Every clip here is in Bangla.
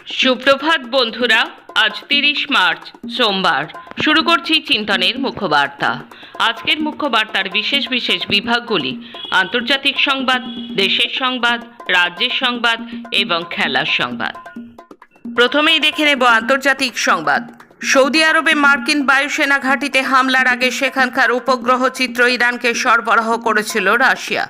সুপ্রভাত বন্ধুরা, আজ 30 মার্চ সোমবার। শুরু করছি চিন্তনের মুখ্যবার্তা। আজকের মুখ্যবার্তার বিশেষ বিশেষ বিভাগগুলি: আন্তর্জাতিক সংবাদ, দেশের সংবাদ, রাজ্যের সংবাদ এবং খেলার সংবাদ। প্রথমেই দেখে নেব আন্তর্জাতিক সংবাদ। সৌদি আরবে মার্কিন বায়ুসেনা ঘাঁটিতে হামলার আগে সেখানকার উপগ্রহ চিত্র ইরানকে সরবরাহ করেছিল রাশিয়া,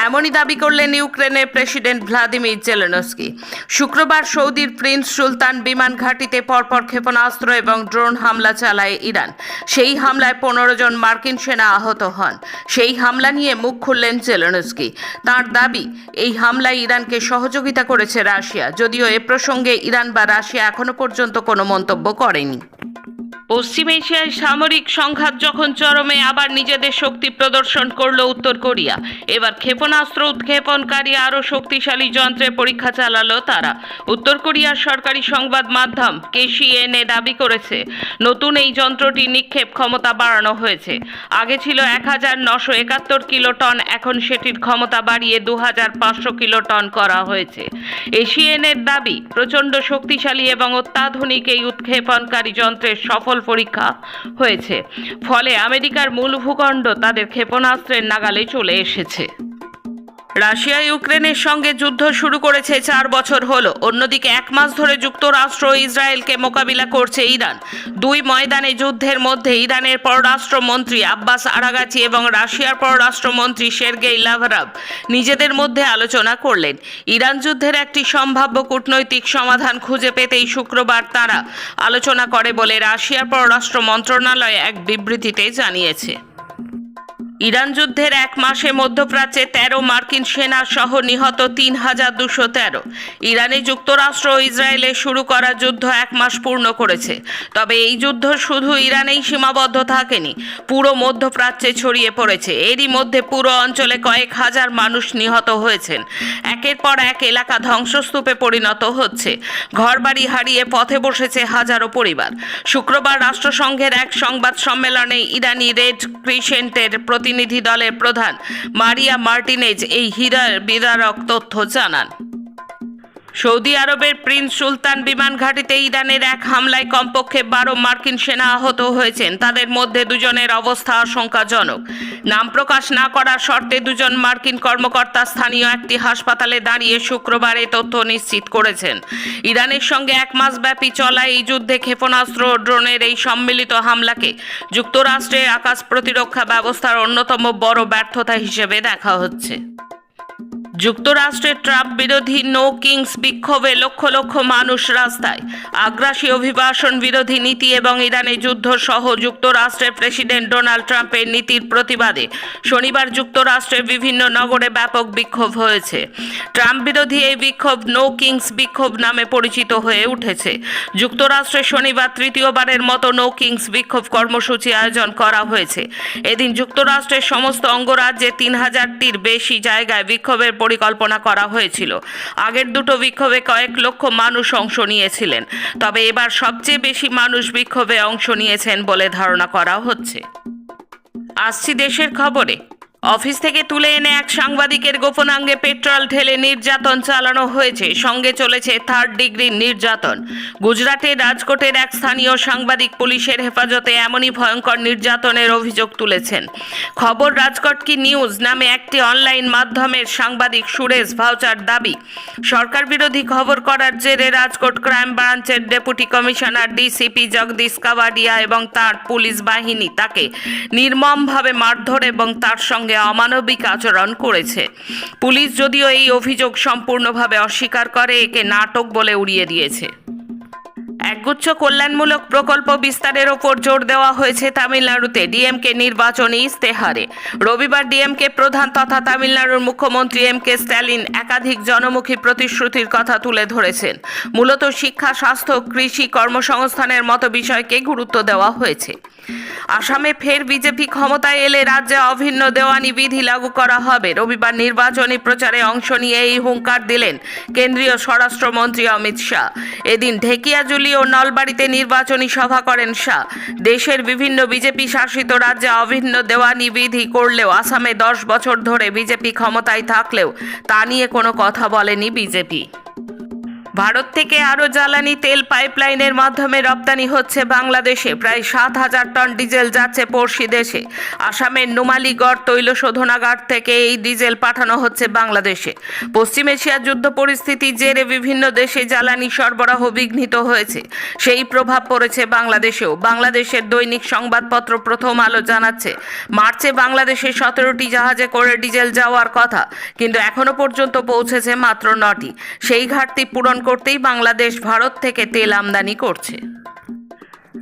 এমনই দাবি করলেন ইউক্রেনের প্রেসিডেন্ট ভ্লাদিমির জেলেনস্কি। শুক্রবার সৌদির প্রিন্স সুলতান বিমান ঘাঁটিতে পরপর ক্ষেপণাস্ত্র এবং ড্রোন হামলা চালায় ইরান। সেই হামলায় 15 জন মার্কিন সেনা আহত হন। সেই হামলা নিয়ে মুখ খুললেন জেলেনস্কি। তাঁর দাবি, এই হামলায় ইরানকে সহযোগিতা করেছে রাশিয়া, যদিও এ প্রসঙ্গে ইরান বা রাশিয়া এখনো পর্যন্ত কোনো মন্তব্য করেনি। পশ্চিম এশিয়ায় সামরিক সংঘাত যখন চরমে, আবার নিজেদের শক্তি প্রদর্শন করল উত্তর কোরিয়া। এবার ক্ষেপণাস্ত্র উৎক্ষেপণকারী আরও শক্তিশালী যন্ত্রের পরীক্ষা চালালো তারা। উত্তর কোরিয়ার সরকারি সংবাদ মাধ্যম KCNA দাবি করেছে, নতুন এই যন্ত্রটির নিক্ষেপ ক্ষমতা বাড়ানো হয়েছে। আগে ছিল 1971 কিলোটন, এখন সেটির ক্ষমতা বাড়িয়ে 2500 কিলোটন করা হয়েছে। এশিয়ানের দাবি, প্রচণ্ড শক্তিশালী এবং অত্যাধুনিক এই উৎক্ষেপণকারী যন্ত্রের সফল পরীক্ষা হয়েছে, ফলে আমেরিকার মূল ভূখণ্ড তাদের ক্ষেপণাস্ত্রের নাগালে চলে এসেছে। রাশিয়া ইউক্রেনের সঙ্গে যুদ্ধ শুরু করেছে 4 বছর হলো। অন্যদিকে 1 মাস ধরে যুক্তরাষ্ট্র ও ইসরায়েলকে মোকাবিলা করছে ইরান। দুই ময়দানে যুদ্ধের মধ্যে ইরানের পররাষ্ট্রমন্ত্রী আব্বাস আরাগাচি এবং রাশিয়ার পররাষ্ট্রমন্ত্রী সের্গেই লাভরভ নিজেদের মধ্যে আলোচনা করলেন। ইরান যুদ্ধের একটি সম্ভাব্য কূটনৈতিক সমাধান খুঁজে পেতেই শুক্রবার তারা আলোচনা করে বলে রাশিয়ার পররাষ্ট্র মন্ত্রণালয় এক বিবৃতিতে জানিয়েছে। ইরান যুদ্ধের 1 মাসে মধ্যপ্রাচ্যে 13 মার্কিন সেনা সহ নিহত 3213। ইরানে যুক্তরাষ্ট্র ও ইসরায়েলে শুরু করা যুদ্ধ 1 মাস পূর্ণ করেছে। তবে এই যুদ্ধ শুধু ইরানেই সীমাবদ্ধ থাকেনি, পুরো মধ্যপ্রাচ্যে ছড়িয়ে পড়েছে। এরই মধ্যে পুরো অঞ্চলে কয়েক হাজার মানুষ নিহত হয়েছেন। একের পর এক এলাকা ধ্বংসস্তূপে পরিণত হচ্ছে। ঘরবাড়ি হারিয়ে পথে বসেছে হাজারো পরিবার। শুক্রবার রাষ্ট্রসংঘের এক সংবাদ সম্মেলনে ইরানি রেড ক্রিসেন্টের প্রতিনিধি দলের প্রধান মারিয়া মার্টিনেজ এই বিদারক তথ্য জানান। সৌদি আরবের প্রিন্স সুলতান বিমান ঘাঁটিতে ইরানের এক হামলায় কমপক্ষে 12 মার্কিন সেনা আহত হয়েছেন। তাদের মধ্যে 2 জনের অবস্থা আশঙ্কাজনক। নাম প্রকাশ না করার শর্তে 2 জন মার্কিন কর্মকর্তা স্থানীয় একটি হাসপাতালে দাঁড়িয়ে শুক্রবার এই তথ্য নিশ্চিত করেছেন। ইরানের সঙ্গে 1 মাস ব্যাপী চলা এই যুদ্ধে ক্ষেপণাস্ত্র ও ড্রোনের এই সম্মিলিত হামলাকে যুক্তরাষ্ট্রের আকাশ প্রতিরক্ষা ব্যবস্থার অন্যতম বড় ব্যর্থতা হিসেবে দেখা হচ্ছে। যুক্তরাষ্ট্রের ট্রাম্প বিরোধী নো কিংস বিক্ষোভে লক্ষ লক্ষ মানুষ রাস্তায়। আগ্রাসী অভিবাসন বিরোধী নীতি এবং ইরানে যুদ্ধ সহ যুক্তরাষ্ট্রের প্রেসিডেন্ট ডোনাল্ড ট্রাম্পের নীতির প্রতিবাদে শনিবার যুক্তরাষ্ট্রের বিভিন্ন নগরে ব্যাপক বিক্ষোভ হয়েছে। ট্রাম্প বিরোধী এই বিক্ষোভ নো কিংস বিক্ষোভ নামে পরিচিত হয়ে উঠেছে। যুক্তরাষ্ট্রে শনিবার তৃতীয়বারের মতো নো কিংস বিক্ষোভ কর্মসূচি আয়োজন করা হয়েছে। এদিন যুক্তরাষ্ট্রের সমস্ত অঙ্গরাজ্যে 3000টির বেশি জায়গায় বিক্ষোভের পরিকল্পনা করা হয়েছিল। আগের দুটো বিক্ষোভে কয়েক লক্ষ মানুষ অংশ নিয়েছিলেন, তবে এবার সবচেয়ে বেশি মানুষ বিক্ষোভে অংশ নিয়েছেন বলে ধারণা করা হচ্ছে। আসছি দেশের খবরে। অফিস থেকে তুলে এনে এক সাংবাদিকের গোপনাঙ্গে পেট্রোল ঢেলে নির্যাতন চালানো হয়েছে। সঙ্গে চলেছে 3rd ডিগ্রির নির্যাতন। গুজরাটের রাজকোটের এক স্থানীয় সাংবাদিক পুলিশের হেফাজতে এমনই ভয়ঙ্কর নির্যাতনের অভিযোগ তুলেছেন। খবর রাজকোট কি নিউজ নামে একটি অনলাইন মাধ্যমের সাংবাদিক সুরেশ ভাউচার দাবি, সরকার বিরোধী খবর করার জেরে রাজকোট ক্রাইম ব্রাঞ্চের ডেপুটি কমিশনার ডিসিপি জগদীশ কাভাডিয়া এবং তার পুলিশ বাহিনী তাকে নির্মমভাবে মারধর এবং তার সঙ্গে অমানবিক আচরণ করেছে। পুলিশ যদিও এই অভিযোগ সম্পূর্ণভাবে অস্বীকার করে, একে নাটক বলে উড়িয়ে দিয়েছে। একগুচ্ছ কল্যাণমূলক প্রকল্প বিস্তারের ওপর জোর দেওয়া হয়েছে তামিলনাড়ুতে ডিএমকে নির্বাচনী ইস্তেহারে। রবিবার ডিএমকে প্রধান তথা তামিলনাড়ুর মুখ্যমন্ত্রী MK স্ট্যালিন একাধিক জনমুখী প্রতিশ্রুতির কথা তুলে ধরেছেন। মূলত শিক্ষা, স্বাস্থ্য, কৃষি, কর্মসংস্থানের মতো বিষয়কে গুরুত্ব দেওয়া হয়েছে। আসামে ফের বিজেপি ক্ষমতায় এলে রাজ্যে অভিন্ন দেওয়ানি বিধি লাগু করা হবে। রবিবার নির্বাচনী প্রচারে অংশ নিয়ে এই হুঙ্কার দিলেন কেন্দ্রীয় স্বরাষ্ট্রমন্ত্রী অমিত শাহ। এদিন ঢেকিয়াজুলি ও নলবাড়িতে নির্বাচনী সভা করেন শাহ। দেশের বিভিন্ন বিজেপি শাসিত রাজ্যে অভিন্ন দেওয়ানি বিধি করলেও আসামে 10 বছর ধরে বিজেপি ক্ষমতায় থাকলেও তা নিয়ে কোনো কথা বলেনি বিজেপি। ভারত থেকে আরও জ্বালানি তেল পাইপলাইনের মাধ্যমে রপ্তানি হচ্ছে বাংলাদেশে। প্রায় 7,000 টন ডিজেল যাচ্ছে পড়শি দেশে। আসামের নুমালীগড় তৈল শোধনাগার থেকে এই ডিজেল পাঠানো হচ্ছে বাংলাদেশে। পশ্চিম এশিয়ার যুদ্ধ পরিস্থিতির জেরে বিভিন্ন দেশে জ্বালানি সরবরাহ বিঘ্নিত হয়েছে, সেই প্রভাব পড়েছে বাংলাদেশেও। বাংলাদেশের দৈনিক সংবাদপত্র প্রথম আলো জানাচ্ছে, মার্চে বাংলাদেশে 17টি জাহাজে করে ডিজেল যাওয়ার কথা, কিন্তু এখনো পর্যন্ত পৌঁছেছে মাত্র 9টি। সেই ঘাটতি পূরণ করতেই বাংলাদেশ ভারত থেকে তেল আমদানি করছে।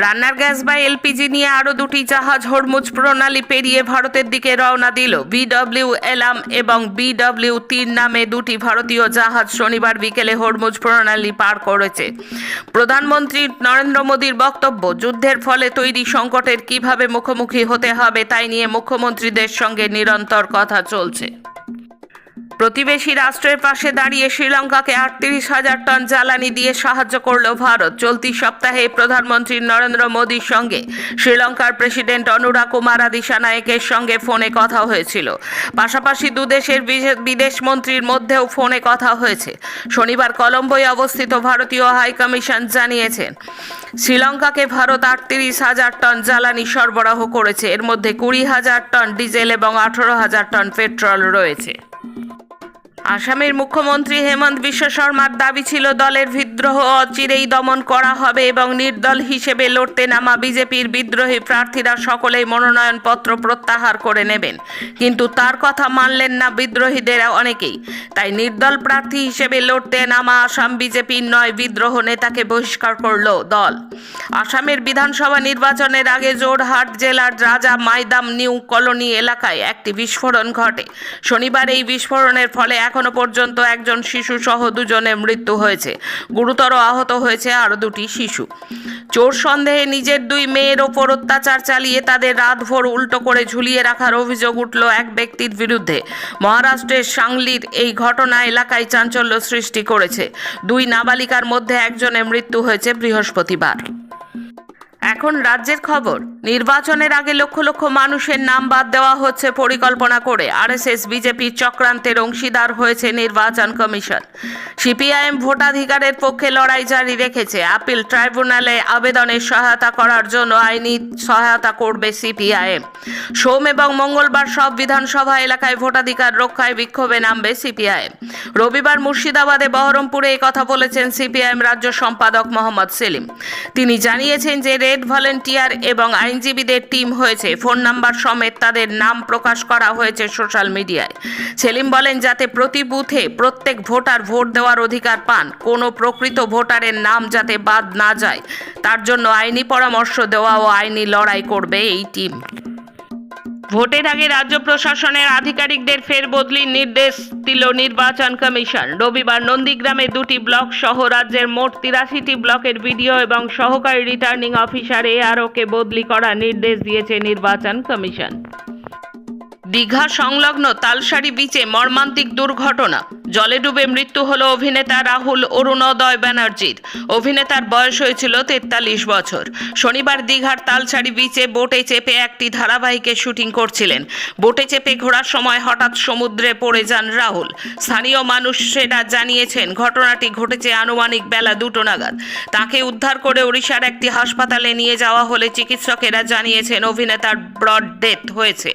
রান্নার গ্যাস বা এলপিজি নিয়ে আরও 2টি জাহাজ হরমুজ প্রণালী পেরিয়ে ভারতের দিকে রওনা দিল। বিডব্লিউ এলাম এবং BW3 নামে 2টি ভারতীয় জাহাজ শনিবার বিকেলে হরমুজ প্রণালী পার করেছে। প্রধানমন্ত্রী নরেন্দ্র মোদীর বক্তব্য, যুদ্ধের ফলে তৈরি সংকটের কিভাবে মুখোমুখি হতে হবে তাই নিয়ে মুখ্যমন্ত্রীদের সঙ্গে নিরন্তর কথা চলছে। প্রতিবেশী রাষ্ট্রের পাশে দাঁড়িয়ে শ্রীলঙ্কাকে 38,000 টন জ্বালানি দিয়ে সাহায্য করল ভারত। চলতি সপ্তাহে প্রধানমন্ত্রী নরেন্দ্র মোদীর সঙ্গে শ্রীলঙ্কার প্রেসিডেন্ট অনুরা কুমারা দিশানায়েকের সঙ্গে ফোনে কথা হয়েছিল। পাশাপাশি দুদেশের বিদেশ মন্ত্রীর মধ্যেও ফোনে কথা হয়েছে। শনিবার কলম্বোয় অবস্থিত ভারতীয় হাইকমিশন জানিয়েছেন, শ্রীলঙ্কাকে ভারত 38,000 টন জ্বালানি সরবরাহ করেছে। এর মধ্যে 20,000 টন ডিজেল এবং 18,000 টন পেট্রোল রয়েছে। আসামের মুখ্যমন্ত্রী হেমন্ত বিশ্ব শর্মার দাবি ছিল, দলের বিদ্রোহ অচিরেই দমন করা হবে এবং নির্দল হিসেবে লড়তে নামা বিজেপির বিদ্রোহী প্রার্থীরা সকলেই মনোনয়নপত্র প্রত্যাহার করে নেবেন। কিন্তু তার কথা মানলেন না বিদ্রোহীদের অনেকেই। তাই নির্দল প্রার্থী হিসেবে লড়তে নামা আসাম বিজেপির 9 বিদ্রোহ নেতাকে বহিষ্কার করল দল। আসামের বিধানসভা নির্বাচনের আগে জোরহাট জেলার রাজা মাইদাম নিউ কলোনি এলাকায় একটি বিস্ফোরণ ঘটে। শনিবার এই বিস্ফোরণের ফলে এখনো পর্যন্ত একজন শিশু সহ 2 জনের মৃত্যু হয়েছে। গুরুতর আহত হয়েছে আরও 2টি শিশু। চোর সন্দেহে নিজের 2 মেয়ের ওপর অত্যাচার চালিয়ে তাদের রাতভর উল্টো করে ঝুলিয়ে রাখার অভিযোগ উঠল এক ব্যক্তির বিরুদ্ধে। মহারাষ্ট্রের সাংলির এই ঘটনা এলাকায় চাঞ্চল্য সৃষ্টি করেছে। 2 নাবালিকার মধ্যে একজনের মৃত্যু হয়েছে বৃহস্পতিবার। এখন রাজ্যের খবর। নির্বাচনের আগে লক্ষ লক্ষ মানুষের নাম বাদ দেওয়া হচ্ছে পরিকল্পনা করে। আরএসএস বিজেপির চক্রান্তের অংশীদার হয়েছে নির্বাচন কমিশন। সিপিআইএম ভোটাধিকারের পক্ষে লড়াই জারি রেখেছে। আপিল ট্রাইব্যুনালে আবেদনের সহায়তা করার জন্য আইনি সহায়তা করবে সিপিআইএম। সোম এবং মঙ্গলবার সব বিধানসভা এলাকায় ভোটাধিকার রক্ষায় বিক্ষোভে নামবে সিপিআইএম। রবিবার মুর্শিদাবাদে বহরমপুরে এই কথা বলেছেন সিপিআইএম রাজ্য সম্পাদক মোহাম্মদ সেলিম। তিনি জানিয়েছেন যে রেড ভলেন্টিয়ার এবং আইনজীবীদের টিম হয়েছে। ফোন নাম্বার সমেত তাদের নাম প্রকাশ করা হয়েছে সোশ্যাল মিডিয়ায়। সেলিম বলেন, যাতে প্রতি বুথে প্রত্যেক ভোটার ভোট দেওয়ার অধিকার পান, কোনো প্রকৃত ভোটারের নাম যাতে বাদ না যায়, তার জন্য আইনি পরামর্শ দেওয়া ও আইনি লড়াই করবে এই টিম। ভোটের আগে রাজ্য প্রশাসনের আধিকারিকদের ফেরবদলির নির্দেশ দিল নির্বাচন কমিশন। রবিবার নন্দীগ্রামে 2টি ব্লক সহ রাজ্যের মোট 83টি ব্লকের বিডিও এবং সহকারী রিটার্নিং অফিসার ARO-কে বদলি করার নির্দেশ দিয়েছে নির্বাচন কমিশন। দীঘা সংলগ্ন তালসারি বিচে মর্মান্তিক দুর্ঘটনা। জলে ডুবে মৃত্যু হলো অভিনেতা রাহুল অরুণোদয় ব্যানার্জির। অভিনেতার বয়স হয়েছিল 43 বছর। শনিবার দীঘার তালসারি বিচে বোটে চেপে একটি ধারাবাহিকে শুটিং করছিলেন। বোটে চেপে ঘোরার সময় হঠাৎ সমুদ্রে পড়ে যান রাহুল। স্থানীয় মানুষেরা জানিয়েছেন, ঘটনাটি ঘটেছে আনুমানিক বেলা 2টো নাগাদ। তাকে উদ্ধার করে ওড়িশার একটি হাসপাতালে নিয়ে যাওয়া হলে চিকিৎসকেরা জানিয়েছেন অভিনেতার ব্রড ডেথ হয়েছে।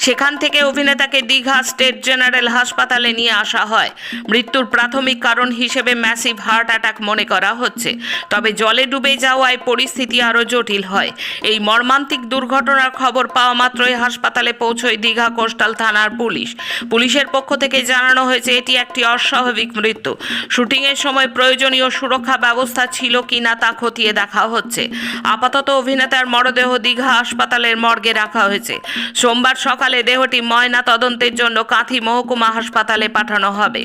সেখান থেকে অভিনেতাকে দীঘা স্টেট জেনারেল হাসপাতালে নিয়ে আসা হয়। মৃত্যুর প্রাথমিক কারণ হিসেবে ম্যাসিভ হার্ট অ্যাটাক মনে করা হচ্ছে। তবে জলে ডুবে যাওয়ায় পরিস্থিতি আরও জটিল হয়। এই মর্মান্তিক দুর্ঘটনার খবর পাওয়া মাত্রই হাসপাতালে পৌঁছয় দীঘা কোস্টাল থানার পুলিশ। পুলিশের পক্ষ থেকে জানানো হয়েছে এটি একটি অস্বাভাবিক মৃত্যু। শুটিংয়ের সময় প্রয়োজনীয় সুরক্ষা ব্যবস্থা ছিল কিনা তা খতিয়ে দেখা হচ্ছে। আপাতত অভিনেতার মরদেহ দীঘা হাসপাতালের মর্গে রাখা হয়েছে। সোমবার সকালে দেহটি ময়না তদন্তের জন্য কাঁথি মহকুমা হাসপাতালে পাঠানো হবে।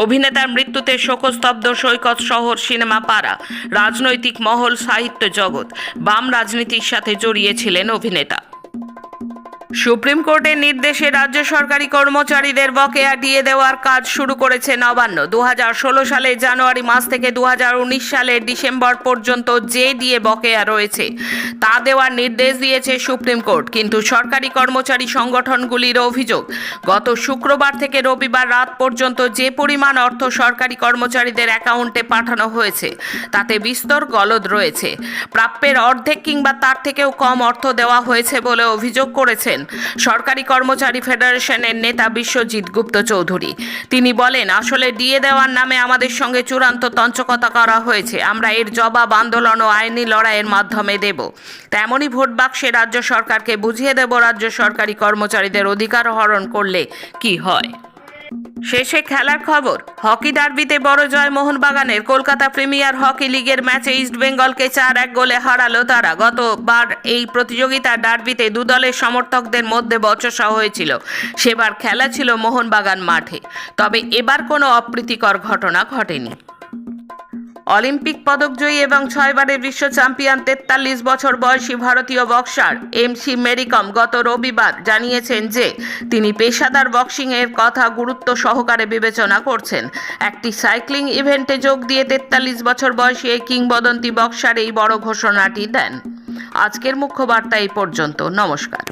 অভিনেতার মৃত্যুতে শোকস্তব্ধ সৈকত শহর, সিনেমা পাড়া, রাজনৈতিক মহল, সাহিত্য জগৎ। বাম রাজনীতির সাথে জড়িয়ে ছিলেন অভিনেতা। সুপ্রিম কোর্টের নির্দেশে রাজ্য সরকারি কর্মচারীদের বকেয়া দিয়ে দেওয়ার কাজ শুরু করেছে নবান্ন। 2016 সালের জানুয়ারি মাস থেকে 2019 সালের ডিসেম্বর পর্যন্ত যে দিয়ে বকেয়া রয়েছে তা দেওয়ার নির্দেশ দিয়েছে সুপ্রিম কোর্ট। কিন্তু সরকারি কর্মচারী সংগঠনগুলির অভিযোগ, গত শুক্রবার থেকে রবিবার রাত পর্যন্ত যে পরিমাণ অর্থ সরকারি কর্মচারীদের অ্যাকাউন্টে পাঠানো হয়েছে তাতে বিস্তর গলদ রয়েছে। প্রাপ্যের অর্ধেক কিংবা তার থেকেও কম অর্থ দেওয়া হয়েছে বলে অভিযোগ করেছেন সরকারি কর্মচারী ফেডারেশনের নেতা বিশ্বজিৎ গুপ্ত চৌধুরী। তিনি বলেন, আসলে দিয়ে দেওয়ার নামে আমাদের সঙ্গে চূড়ান্ত তঞ্চকতা করা হয়েছে। আমরা এর জবাব আন্দোলন ও আইনি লড়াইয়ের মাধ্যমে দেব। তেমনই ভোট বাক্সে রাজ্য সরকারকে বুঝিয়ে দেব রাজ্য সরকারি কর্মচারীদের অধিকার হরণ করলে কি হয়। শেষে খেলার খবর। হকি ডার্বিতে বড় জয় মোহনবাগানের। কলকাতা প্রিমিয়ার হকি লিগের ম্যাচে ইস্টবেঙ্গলকে 4-1 গোলে হারালো তারা। গতবার এই প্রতিযোগিতার ডার্বিতে দু দলের সমর্থকদের মধ্যে বচসা হয়েছিল। সেবার খেলা ছিল মোহনবাগান মাঠে, তবে এবার কোনো অপ্রীতিকর ঘটনা ঘটেনি। অলিম্পিক পদকজয়ী এবং 6বারের বিশ্ব চ্যাম্পিয়ন 43 বছর বয়সী ভারতীয় বক্সার MC মেরিকম গত রবিবার জানিয়েছেন যে তিনি পেশাদার বক্সিংয়ের কথা গুরুত্ব সহকারে বিবেচনা করছেন। একটি সাইক্লিং ইভেন্টে যোগ দিয়ে 43 বছর বয়সী এই কিংবদন্তি বক্সার এই বড় ঘোষণাটি দেন। আজকের মুখ্য বার্তা এই পর্যন্ত। নমস্কার।